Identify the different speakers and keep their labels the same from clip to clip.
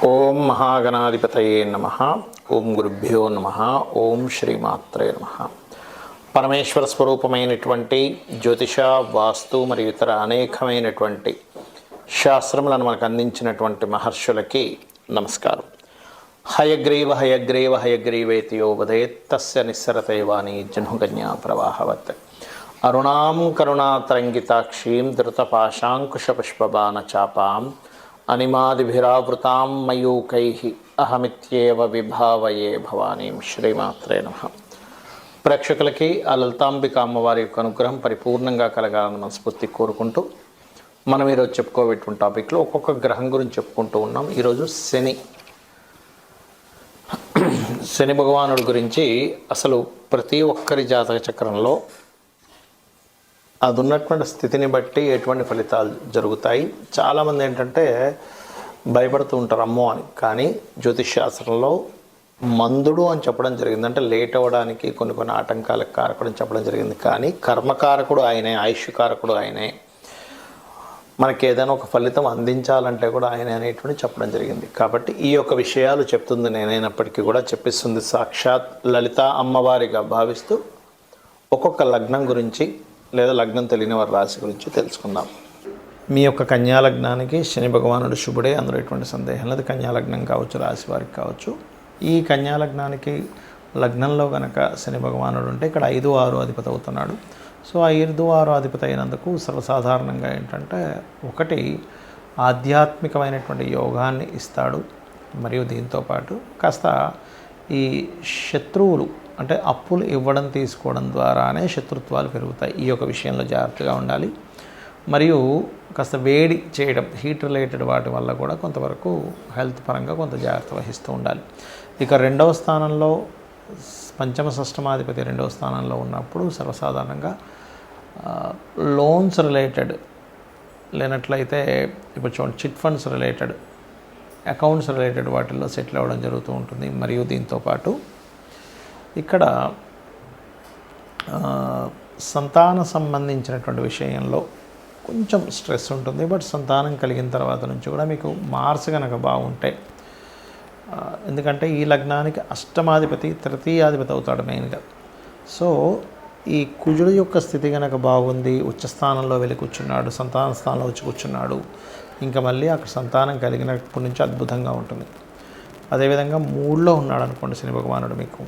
Speaker 1: ఓం మహాగణాధిపతయే నమః. ఓం గురుభ్యో నమః. ఓం శ్రీమాత్రే నమః. పరమేశ్వర స్వరూపమైనటువంటి జ్యోతిష, వాస్తు మరియు ఇతర అనేకమైనటువంటి శాస్త్రములను మనకు అందించినటువంటి మహర్షులకి నమస్కారం. హయగ్రీవ హయగ్రీవ హయగ్రీవేతి యో వదేత్ తస్య నిస్సరతే వాణి జహ్నుగన్యా ప్రవాహవత్. అరుణాం కరుణాతరంగితాక్షీం ధృతపాశాంకుశపుష్పబాణచాపాం అనిమాదిభిరావృతాం మయూకైః అహమిత్యేవ విభావయే భవానీం. శ్రీమాత్రే నమః. ప్రేక్షకులకి ఆ లలితాంబిక అమ్మవారి యొక్క అనుగ్రహం పరిపూర్ణంగా కలగాలని మనస్ఫూర్తి కోరుకుంటూ మనం ఈరోజు చెప్పుకోబెట్టిన టాపిక్లో ఒక్కొక్క గ్రహం గురించి చెప్పుకుంటూ ఉన్నాం. ఈరోజు శని భగవానుడి గురించి అసలు ప్రతి ఒక్కరి జాతక చక్రంలో అది ఉన్నటువంటి స్థితిని బట్టి ఎటువంటి ఫలితాలు జరుగుతాయి. చాలామంది ఏంటంటే భయపడుతూ ఉంటారు అమ్మో అని. కానీ జ్యోతిష్ శాస్త్రంలో మందుడు అని చెప్పడం జరిగింది. అంటే లేట్ అవ్వడానికి కొన్ని ఆటంకాలకు కారకుడు అని చెప్పడం జరిగింది. కానీ కర్మకారకుడు ఆయనే, ఆయుష్కారకుడు ఆయనే, మనకి ఏదైనా ఒక ఫలితం అందించాలంటే కూడా ఆయనే అనేటువంటి చెప్పడం జరిగింది. కాబట్టి ఈ యొక్క విషయాలు చెప్తుంది నేనైనప్పటికీ కూడా చెప్పిస్తుంది సాక్షాత్ లలిత అమ్మవారిగా భావిస్తూ ఒక్కొక్క లగ్నం గురించి లేదా లగ్నం తెలియని వారి రాశి గురించి తెలుసుకుందాం. మీ యొక్క కన్యాలగ్నానికి శని భగవానుడు శుభుడే, అందులో ఎటువంటి సందేహం లేదు. కన్యాలగ్నం కావచ్చు, రాశి వారికి కావచ్చు. ఈ కన్యాలగ్నానికి లగ్నంలో కనుక శని భగవానుడు ఉంటే ఇక్కడ 5, 6 అధిపతి అవుతున్నాడు. సో 5, 6 అధిపతి అయినందుకు సర్వసాధారణంగా ఏంటంటే ఒకటి ఆధ్యాత్మికమైనటువంటి యోగాన్ని ఇస్తాడు. మరియు దీంతోపాటు కాస్త ఈ శత్రువులు అంటే అప్పులు ఇవ్వడం తీసుకోవడం ద్వారానే శత్రుత్వాలు పెరుగుతాయి. ఈ యొక్క విషయంలో జాగ్రత్తగా ఉండాలి. మరియు కాస్త వేడి చేయడం, హీట్ రిలేటెడ్ వాటి వల్ల కూడా కొంతవరకు హెల్త్ పరంగా కొంత జాగ్రత్త వహిస్తూ ఉండాలి. ఇక 2వ స్థానంలో పంచమ షష్టమాధిపతి 2వ స్థానంలో ఉన్నప్పుడు సర్వసాధారణంగా లోన్స్ రిలేటెడ్ లేనట్లయితే ఇప్పుడు చూడండి chit funds related, accounts related వాటిల్లో సెటిల్ అవ్వడం జరుగుతూ ఉంటుంది. మరియు దీంతోపాటు ఇక్కడ సంతాన సంబంధించినటువంటి విషయంలో కొంచెం స్ట్రెస్ ఉంటుంది. బట్ సంతానం కలిగిన తర్వాత నుంచి కూడా మీకు మార్స్ కనుక బాగుంటే, ఎందుకంటే ఈ లగ్నానికి అష్టమాధిపతి తృతీయాధిపతి అవుతాడు మెయిన్గా. సో ఈ కుజుడు యొక్క స్థితి కనుక బాగుంది, ఉచ్చస్థానంలో వెళ్ళి కూర్చున్నాడు, సంతాన స్థానంలో వచ్చి కూర్చున్నాడు, ఇంకా మళ్ళీ అక్కడ సంతానం కలిగినప్పటి నుంచి అద్భుతంగా ఉంటుంది. అదేవిధంగా 3లో ఉన్నాడు అనుకోండి శని భగవానుడు, మీకు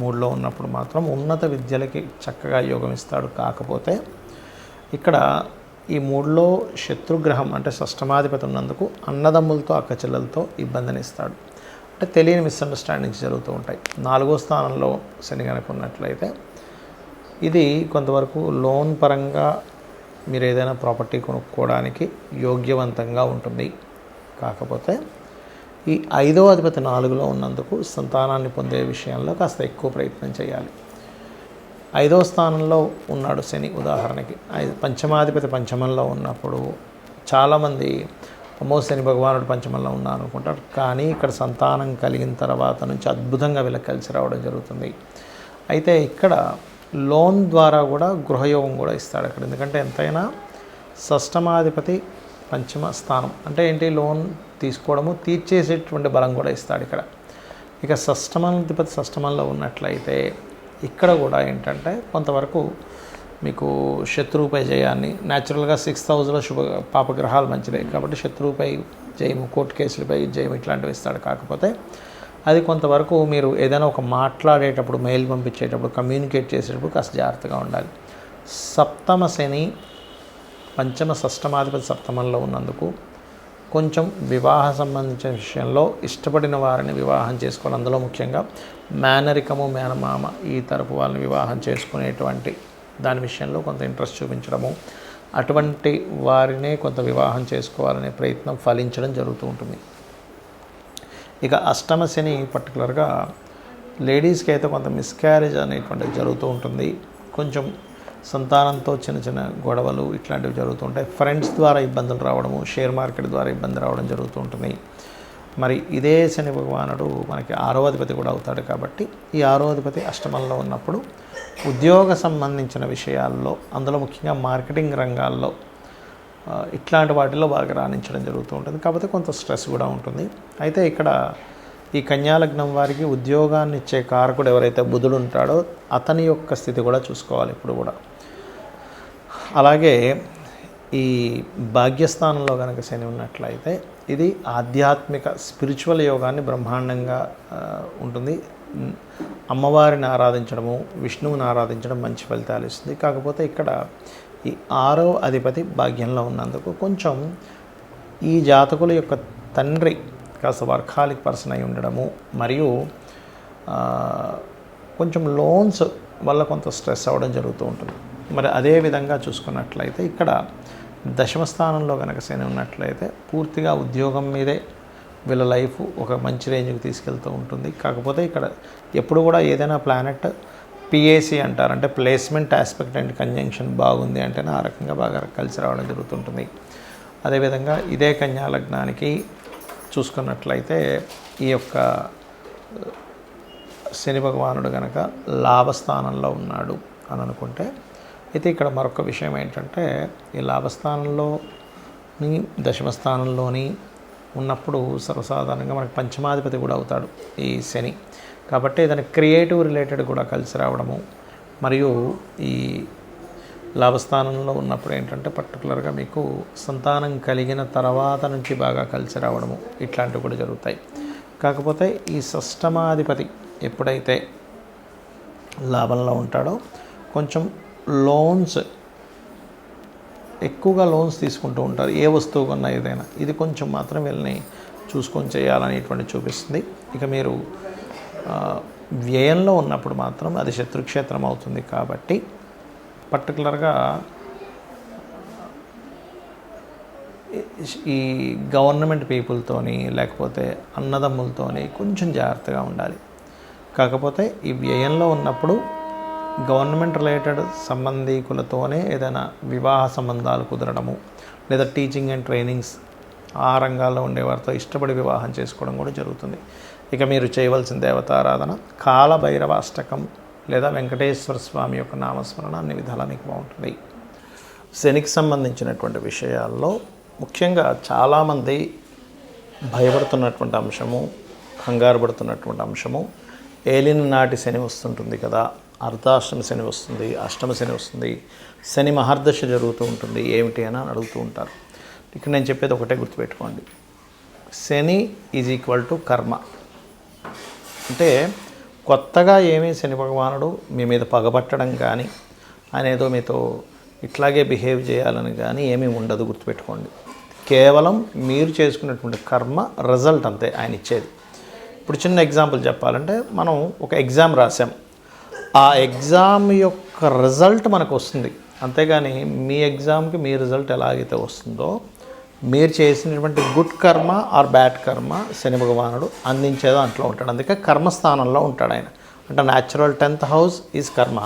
Speaker 1: 3లో ఉన్నప్పుడు మాత్రం ఉన్నత విద్యలకి చక్కగా యోగం ఇస్తాడు. కాకపోతే ఇక్కడ ఈ 3లో శత్రుగ్రహం అంటే షష్టమాధిపతి ఉన్నందుకు అన్నదమ్ములతో అక్కచెల్లెలతో ఇబ్బందిని ఇస్తాడు. అంటే తెలియని మిస్అండర్స్టాండింగ్స్ జరుగుతూ ఉంటాయి. 4వ స్థానంలో శని కనుక ఉన్నట్లయితే ఇది కొంతవరకు లోన్ పరంగా మీరు ఏదైనా ప్రాపర్టీ కొనుక్కోవడానికి యోగ్యవంతంగా ఉంటుంది. కాకపోతే ఈ 5వ అధిపతి 4లో ఉన్నందుకు సంతానాన్ని పొందే విషయంలో కాస్త ఎక్కువ ప్రయత్నం చేయాలి. 5వ స్థానంలో ఉన్నాడు శని. ఉదాహరణకి పంచమాధిపతి పంచమంలో ఉన్నప్పుడు చాలామంది అమ్మో శని భగవానుడు పంచమంలో ఉన్నాను అనుకుంటారు. కానీ ఇక్కడ సంతానం కలిగిన తర్వాత నుంచి అద్భుతంగా వీళ్ళకి కలిసి రావడం జరుగుతుంది. అయితే ఇక్కడ లోన్ ద్వారా కూడా గృహయోగం కూడా ఇస్తాడు అక్కడ. ఎందుకంటే ఎంతైనా షష్టమాధిపతి పంచమ స్థానం అంటే ఏంటి, లోన్ తీసుకోవడము, తీర్చేసేటువంటి బలం కూడా ఇస్తాడు ఇక్కడ. ఇక షష్టమాధిపతి షష్టమంలో ఉన్నట్లయితే ఇక్కడ కూడా ఏంటంటే కొంతవరకు మీకు శత్రువుపై జయాన్ని, న్యాచురల్గా 6th హౌస్లో పాపగ్రహాలు మంచిదే కాబట్టి శత్రువుపై జయము, కోర్టు కేసులపై జయం ఇట్లాంటివి ఇస్తాడు. కాకపోతే అది కొంతవరకు మీరు ఏదైనా ఒక మాట్లాడేటప్పుడు, మెయిల్ పంపించేటప్పుడు, కమ్యూనికేట్ చేసేటప్పుడు కాస్త జాగ్రత్తగా ఉండాలి. సప్తమ శని పంచమ షష్టమాధిపతి సప్తమంలో ఉన్నందుకు కొంచెం వివాహ సంబంధించిన విషయంలో ఇష్టపడిన వారిని వివాహం చేసుకోవాలి. అందులో ముఖ్యంగా మేనరికము, మేనమామ ఈ తరపు వాళ్ళని వివాహం చేసుకునేటువంటి దాని విషయంలో కొంత ఇంట్రెస్ట్ చూపించడము, అటువంటి వారినే కొంత వివాహం చేసుకోవాలనే ప్రయత్నం ఫలించడం జరుగుతూ ఉంటుంది. ఇక అష్టమ శని పర్టికులర్గా లేడీస్కి అయితే కొంత మిస్క్యారేజ్ అనేటువంటిది జరుగుతూ ఉంటుంది. కొంచెం సంతానంతో చిన్న గొడవలు ఇట్లాంటివి జరుగుతూ ఉంటాయి. ఫ్రెండ్స్ ద్వారా ఇబ్బందులు రావడము, షేర్ మార్కెట్ ద్వారా ఇబ్బంది రావడం జరుగుతూ ఉంటుంది. మరి ఇదే శని భగవానుడు మనకి 6వ అధిపతి కూడా అవుతాడు. కాబట్టి ఈ 6వ అధిపతి అష్టమంలో ఉన్నప్పుడు ఉద్యోగ సంబంధించిన విషయాల్లో, అందులో ముఖ్యంగా మార్కెటింగ్ రంగాల్లో ఇట్లాంటి వాటిల్లో బాగా రాణించడం జరుగుతూ ఉంటుంది. కాకపోతే కొంత స్ట్రెస్ కూడా ఉంటుంది. అయితే ఇక్కడ ఈ కన్యాలగ్నం వారికి ఉద్యోగాన్ని ఇచ్చే కారకుడు ఎవరైతే బుధుడు ఉంటాడో అతని యొక్క స్థితి కూడా చూసుకోవాలి ఇప్పుడు కూడా. అలాగే ఈ భాగ్యస్థానంలో కనుక శని ఉన్నట్లయితే ఇది ఆధ్యాత్మిక స్పిరిచువల్ యోగాన్ని బ్రహ్మాండంగా ఉంటుంది. అమ్మవారిని ఆరాధించడము, విష్ణువుని ఆరాధించడం మంచి ఫలితాలు ఇస్తుంది. కాకపోతే ఇక్కడ ఈ 6వ అధిపతి భాగ్యంలో ఉన్నందుకు కొంచెం ఈ జాతకుల యొక్క తండ్రి కాస్త వర్కాలిక్ పర్సన్ అయి ఉండడము, మరియు కొంచెం లోన్స్ వల్ల కొంత స్ట్రెస్ అవ్వడం జరుగుతూ ఉంటుంది. మరి అదే విధంగా చూసుకున్నట్లయితే ఇక్కడ దశమ స్థానంలో కనుక శని ఉన్నట్లయితే పూర్తిగా ఉద్యోగం మీదే వీళ్ళ లైఫ్ ఒక మంచి రేంజ్కి తీసుకెళ్తూ ఉంటుంది. కాకపోతే ఇక్కడ ఎప్పుడు కూడా ఏదైనా ప్లానెట్ పిఏసి అంటారు, అంటే ప్లేస్మెంట్ ఆస్పెక్ట్ అండ్ కంజంక్షన్ బాగుంది అంటేనే ఆ రకంగా బాగా కలిసి రావడం జరుగుతుంటుంది. అదేవిధంగా ఇదే కన్యా లగ్నానికి చూసుకున్నట్లయితే ఈ యొక్క శని భగవానుడు కనుక లాభస్థానంలో ఉన్నాడు అని అనుకుంటే, అయితే ఇక్కడ మరొక విషయం ఏంటంటే ఈ లాభస్థానంలోని దశమస్థానంలోని ఉన్నప్పుడు సర్వసాధారణంగా మనకి పంచమాధిపతి కూడా అవుతాడు ఈ శని. కాబట్టి ఏదైనా క్రియేటివ్ రిలేటెడ్ కూడా కలిసి రావడము, మరియు ఈ లాభస్థానంలో ఉన్నప్పుడు ఏంటంటే పర్టికులర్గా మీకు సంతానం కలిగిన తర్వాత నుంచి బాగా కలిసి రావడము ఇట్లాంటివి కూడా జరుగుతాయి. కాకపోతే ఈ షష్టమాధిపతి ఎప్పుడైతే లాభంలో ఉంటాడో కొంచెం లోన్స్ ఎక్కువగా లోన్స్ తీసుకుంటూ ఉంటారు, ఏ వస్తువు కొన్నా ఏదైనా. ఇది కొంచెం మాత్రం వీళ్ళని చూసుకొని చేయాలనేటువంటి చూపిస్తుంది. ఇక మీరు వ్యయంలో ఉన్నప్పుడు మాత్రం అది శత్రుక్షేత్రం అవుతుంది. కాబట్టి పర్టికులర్గా ఈ గవర్నమెంట్ పీపుల్తోని లేకపోతే అన్నదమ్ములతోని కొంచెం జాగ్రత్తగా ఉండాలి. కాకపోతే ఈ వ్యయంలో ఉన్నప్పుడు గవర్నమెంట్ రిలేటెడ్ సంబంధీకులతోనే ఏదైనా వివాహ సంబంధాలు కుదరడము, లేదా టీచింగ్ అండ్ ట్రైనింగ్స్ ఆ రంగాల్లో ఉండేవారితో ఇష్టపడి వివాహం చేసుకోవడం కూడా జరుగుతుంది. ఇక మీరు చేయవలసిన దేవతారాధన కాలభైరవ అష్టకం లేదా వెంకటేశ్వర స్వామి యొక్క నామస్మరణ అన్ని విధాలా మీకు బాగుంటుంది. శనికి సంబంధించినటువంటి విషయాల్లో ముఖ్యంగా చాలామంది భయపడుతున్నటువంటి అంశము, కంగారు పడుతున్నటువంటి అంశము, ఏలిన నాటి శని వస్తుంటుంది కదా, అర్ధాష్టమ శని వస్తుంది, అష్టమ శని వస్తుంది, శని మహర్దశ జరుగుతూ ఉంటుంది, ఏమిటి అని అడుగుతూ ఉంటారు. ఇక్కడ నేను చెప్పేది ఒకటే గుర్తుపెట్టుకోండి, శని ఈజ్ ఈక్వల్ టు కర్మ. అంటే కొత్తగా ఏమీ శని భగవానుడు మీ మీద పగబట్టడం కానీ ఆయన ఏదో మీతో ఇట్లాగే బిహేవ్ చేయాలని కానీ ఏమీ ఉండదు, గుర్తుపెట్టుకోండి. కేవలం మీరు చేసుకున్నటువంటి కర్మ రిజల్ట్ అంతే ఆయన ఇచ్చేది. ఇప్పుడు చిన్న ఎగ్జాంపుల్ చెప్పాలంటే మనం ఒక ఎగ్జామ్ రాసాం, ఆ ఎగ్జామ్ యొక్క రిజల్ట్ మనకు వస్తుంది. అంతేగాని మీ ఎగ్జామ్కి మీ రిజల్ట్ ఎలాగైతే వస్తుందో మీరు చేసినటువంటి గుడ్ కర్మ ఆర్ బ్యాడ్ కర్మ శని భగవానుడు అందించే దాంట్లో ఉంటాడు. అందుకే కర్మస్థానంలో ఉంటాడు ఆయన. అంటే న్యాచురల్ 10th హౌస్ ఈజ్ కర్మ,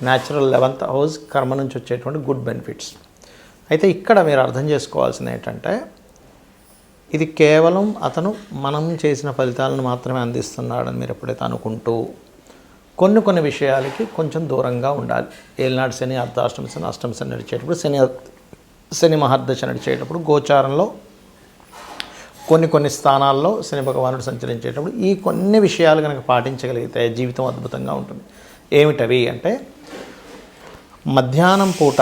Speaker 1: న్యాచురల్ 11th హౌస్ కర్మ నుంచి వచ్చేటువంటి గుడ్ బెనిఫిట్స్. అయితే ఇక్కడ మీరు అర్థం చేసుకోవాల్సింది ఏంటంటే ఇది కేవలం అతను మనం చేసిన ఫలితాలను మాత్రమే అందిస్తున్నాడని మీరు ఎప్పుడైతే అనుకుంటూ కొన్ని విషయాలకి కొంచెం దూరంగా ఉండాలి. ఏలినాడు శని, అర్ధాష్టమ శని, అష్టమ శని నడిచేటప్పుడు, శని మహర్దశ నడిచేటప్పుడు, గోచారంలో కొన్ని స్థానాల్లో శని భగవానుడు సంచరించేటప్పుడు ఈ కొన్ని విషయాలు కనుక పాటించగలిగితే జీవితం అద్భుతంగా ఉంటుంది. ఏమిటవి అంటే మధ్యాహ్నం పూట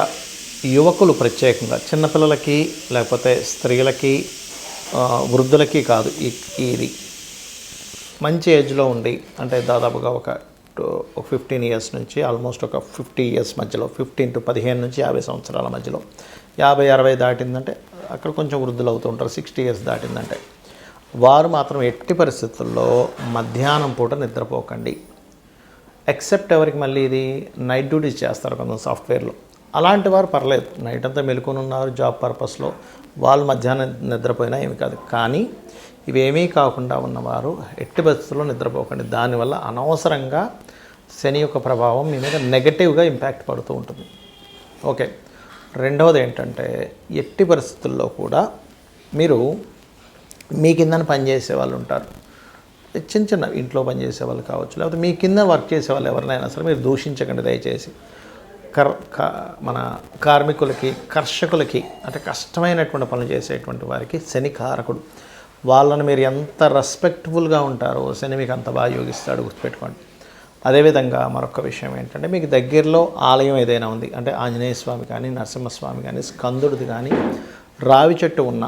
Speaker 1: యువకులు ప్రత్యేకంగా చిన్నపిల్లలకి లేకపోతే స్త్రీలకి వృద్ధులకి కాదు, ఇది మంచి ఏజ్లో ఉండి అంటే దాదాపుగా ఒక 15 ఇయర్స్ నుంచి ఆల్మోస్ట్ ఒక 50 ఇయర్స్ మధ్యలో, 15 to 15 నుంచి 50 సంవత్సరాల మధ్యలో, 50-60 దాటిందంటే అక్కడ కొంచెం వృద్ధులు అవుతూ ఉంటారు. 60 ఇయర్స్ దాటిందంటే వారు మాత్రం ఎట్టి పరిస్థితుల్లో మధ్యాహ్నం పూట నిద్రపోకండి. ఎక్సెప్ట్ ఎవరికి మళ్ళీ ఇది నైట్ డ్యూటీస్ చేస్తారు కొంచెం సాఫ్ట్వేర్లో, అలాంటి వారు పర్లేదు, నైట్ అంతా మెలుకొని ఉన్నారు జాబ్ పర్పస్లో, వాళ్ళు మధ్యాహ్నం నిద్రపోయినా ఏమి కాదు. కానీ ఇవేమీ కాకుండా ఉన్నవారు ఎట్టి పరిస్థితుల్లో నిద్రపోకండి. దానివల్ల అనవసరంగా శని యొక్క ప్రభావం మీ మీద నెగటివ్గా ఇంపాక్ట్ పడుతూ ఉంటుంది. ఓకే, రెండవది ఏంటంటే ఎట్టి పరిస్థితుల్లో కూడా మీరు మీ కింద పనిచేసే వాళ్ళు ఉంటారు, చిన్న ఇంట్లో పనిచేసే వాళ్ళు కావచ్చు, లేకపోతే మీ కింద వర్క్ చేసే వాళ్ళు ఎవరినైనా సరే మీరు దూషించకండి దయచేసి. మన కార్మికులకి, కర్షకులకి, అంటే కష్టమైనటువంటి పనులు చేసేటువంటి వారికి శని కారకుడు. వాళ్ళని మీరు ఎంత రెస్పెక్ట్ఫుల్గా ఉంటారో శని మీకు అంత బాగా యోగిస్తాడు, గుర్తుపెట్టుకోండి. అదేవిధంగా మరొక విషయం ఏంటంటే, మీకు దగ్గరలో ఆలయం ఏదైనా ఉంది అంటే ఆంజనేయ స్వామి కానీ, నరసింహస్వామి కానీ, స్కందుడిది కానీ, రావి చెట్టు ఉన్న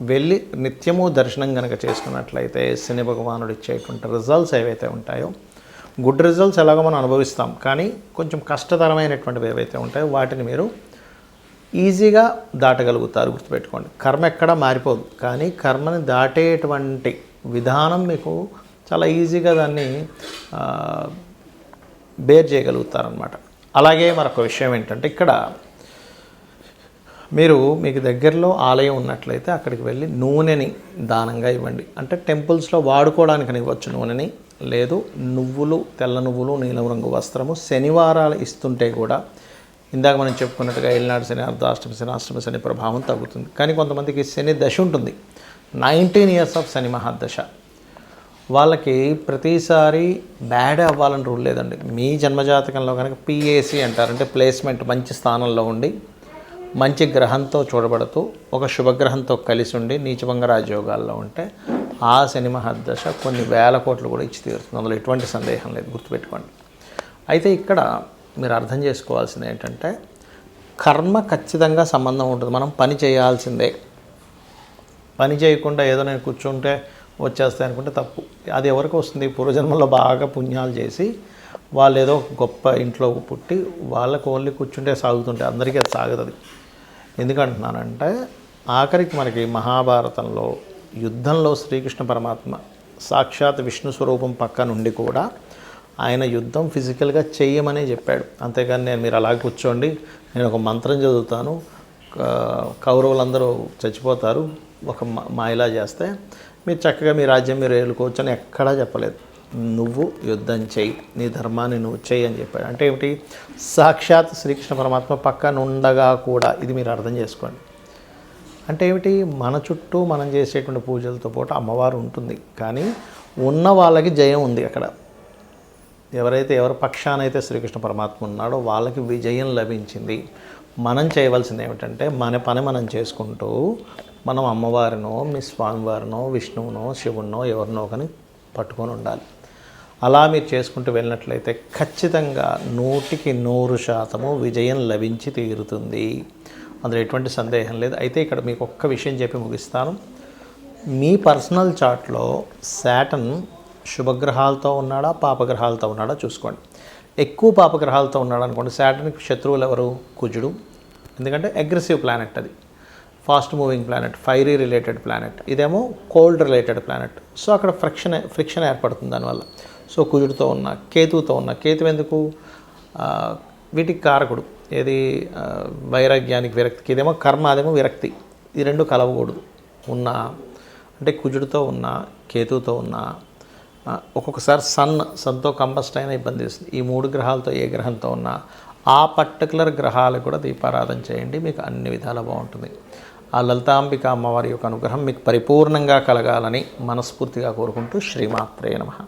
Speaker 1: వెళ్ళి నిత్యము దర్శనం కనుక చేసుకున్నట్లయితే శని భగవానుడు ఇచ్చేటువంటి రిజల్ట్స్ ఏవైతే ఉంటాయో, గుడ్ రిజల్ట్స్ ఎలాగో మనం అనుభవిస్తాం, కానీ కొంచెం కష్టతరమైనటువంటివి ఏవైతే ఉంటాయో వాటిని మీరు ఈజీగా దాటగలుగుతారు, గుర్తుపెట్టుకోండి. కర్మ ఎక్కడా మారిపోదు, కానీ కర్మని దాటేటువంటి విధానం మీకు చాలా ఈజీగా దాన్ని బేర్ చేయగలుగుతారనమాట. అలాగే మరొక విషయం ఏంటంటే, ఇక్కడ మీకు దగ్గరలో ఆలయం ఉన్నట్లయితే అక్కడికి వెళ్ళి నూనెని దానంగా ఇవ్వండి. అంటే టెంపుల్స్లో వాడుకోవడానికి ఇవ్వచ్చు నూనెని, లేదు నువ్వులు, తెల్ల నువ్వులు, నీలం రంగు వస్త్రము శనివారాలు ఇస్తుంటే కూడా ఇందాక మనం చెప్పుకున్నట్టుగా ఏలినాడు శని, అర్ధాష్టమి శని, అష్టమి శని ప్రభావం తగ్గుతుంది. కానీ కొంతమందికి శని దశ ఉంటుంది, 19 years ఆఫ్ శని మహాదశ. వాళ్ళకి ప్రతిసారి బ్యాడ్ అవ్వాలని రూల్ లేదండి. మీ జన్మజాతకంలో కనుక PAC అంటారు, అంటే ప్లేస్మెంట్ మంచి స్థానంలో ఉండి మంచి గ్రహంతో చూడబడుతూ ఒక శుభగ్రహంతో కలిసి ఉండి నీచభంగ రాజయోగాల్లో ఉంటే ఆ శని మహాదశ కొన్ని వేల కోట్లు కూడా ఇచ్చి తీరుతుంది, అందులో ఎటువంటి సందేహం లేదు, గుర్తుపెట్టుకోండి. అయితే ఇక్కడ మీరు అర్థం చేసుకోవాల్సింది ఏంటంటే, కర్మ ఖచ్చితంగా సంబంధం ఉంటుంది. మనం పని చేయాల్సిందే, పని చేయకుండా ఏదో నేను కూర్చుంటే వచ్చేస్తాయి అనుకుంటే తప్పు. అది ఎవరికి వస్తుంది? పూర్వజన్మలో బాగా పుణ్యాలు చేసి వాళ్ళు ఏదో గొప్ప ఇంట్లో పుట్టి వాళ్ళకు ఓన్లీ కూర్చుంటే సాగుతుంటే అందరికీ అది సాగుతుంది. ఎందుకంటున్నానంటే, ఆఖరికి మనకి మహాభారతంలో యుద్ధంలో శ్రీకృష్ణ పరమాత్మ సాక్షాత్ విష్ణు స్వరూపం పక్క నుండి కూడా ఆయన యుద్ధం ఫిజికల్గా చేయమనే చెప్పాడు. అంతేగాని మీరు అలా కూర్చోండి, నేను ఒక మంత్రం చదువుతాను, కౌరవులందరూ చచ్చిపోతారు ఒక మాయలా చేస్తే మీరు చక్కగా మీ రాజ్యం మీరు ఏలుకోవచ్చు అని ఎక్కడా చెప్పలేదు. నువ్వు యుద్ధం చేయి, నీ ధర్మాన్ని నువ్వు చేయి అని చెప్పాడు. అంటే ఏమిటి? సాక్షాత్ శ్రీకృష్ణ పరమాత్మ పక్కన ఉండగా కూడా, ఇది మీరు అర్థం చేసుకోండి. అంటే ఏమిటి? మన చుట్టూ మనం చేసేటువంటి పూజలతో పాటు అమ్మవారు ఉంటుంది, కానీ ఉన్న వాళ్ళకి జయం ఉంది అక్కడ. ఎవరి పక్షానైతే శ్రీకృష్ణ పరమాత్మ ఉన్నాడో వాళ్ళకి విజయం లభించింది. మనం చేయవలసింది ఏమిటంటే, మన పని మనం చేసుకుంటూ మనం అమ్మవారినో, మీ స్వామివారినో, విష్ణువునో, శివునో ఎవరినో కానీ పట్టుకొని ఉండాలి. అలా మీరు చేసుకుంటూ వెళ్ళినట్లయితే ఖచ్చితంగా 100% విజయం లభించి తీరుతుంది, అందులో ఎటువంటి సందేహం లేదు. అయితే ఇక్కడ మీకు ఒక్క విషయం చెప్పి ముగిస్తాను. మీ పర్సనల్ చార్ట్లో శాటర్న్ శుభగ్రహాలతో ఉన్నాడా, పాపగ్రహాలతో ఉన్నాడా చూసుకోండి. ఎక్కువ పాపగ్రహాలతో ఉన్నాడు అనుకోండి, శాటర్న్కి శత్రువులు ఎవరు? కుజుడు. ఎందుకంటే అగ్రెసివ్ ప్లానెట్, అది fast moving planet, fiery related planet. ఇదేమో కోల్డ్ రిలేటెడ్ ప్లానెట్. సో అక్కడ ఫ్రిక్షన్ ఏర్పడుతుంది దానివల్ల. సో కుజుడితో ఉన్న, కేతువుతో ఉన్న, కేతు ఎందుకు? వీటికి కారకుడు. ఏది? వైరాగ్యానికి, విరక్తికి. ఇదేమో కర్మ, అదేమో విరక్తి. ఈ రెండు కలవకూడదు. అంటే కుజుడితో ఉన్న, కేతువుతో ఉన్న, ఒక్కొక్కసారి సన్తో కంబస్ట్ అయినా ఇబ్బంది ఇస్తుంది. ఈ 3 గ్రహాలతో ఏ గ్రహంతో ఉన్నా ఆ పర్టికులర్ గ్రహాలకు కూడా దీపారాధన చేయండి, మీకు అన్ని విధాలా బాగుంటుంది. ఆ లలితాంబిక అమ్మవారి యొక్క అనుగ్రహం మీకు పరిపూర్ణంగా కలగాలని మనస్ఫూర్తిగా కోరుకుంటూ శ్రీమాత్రే నమః.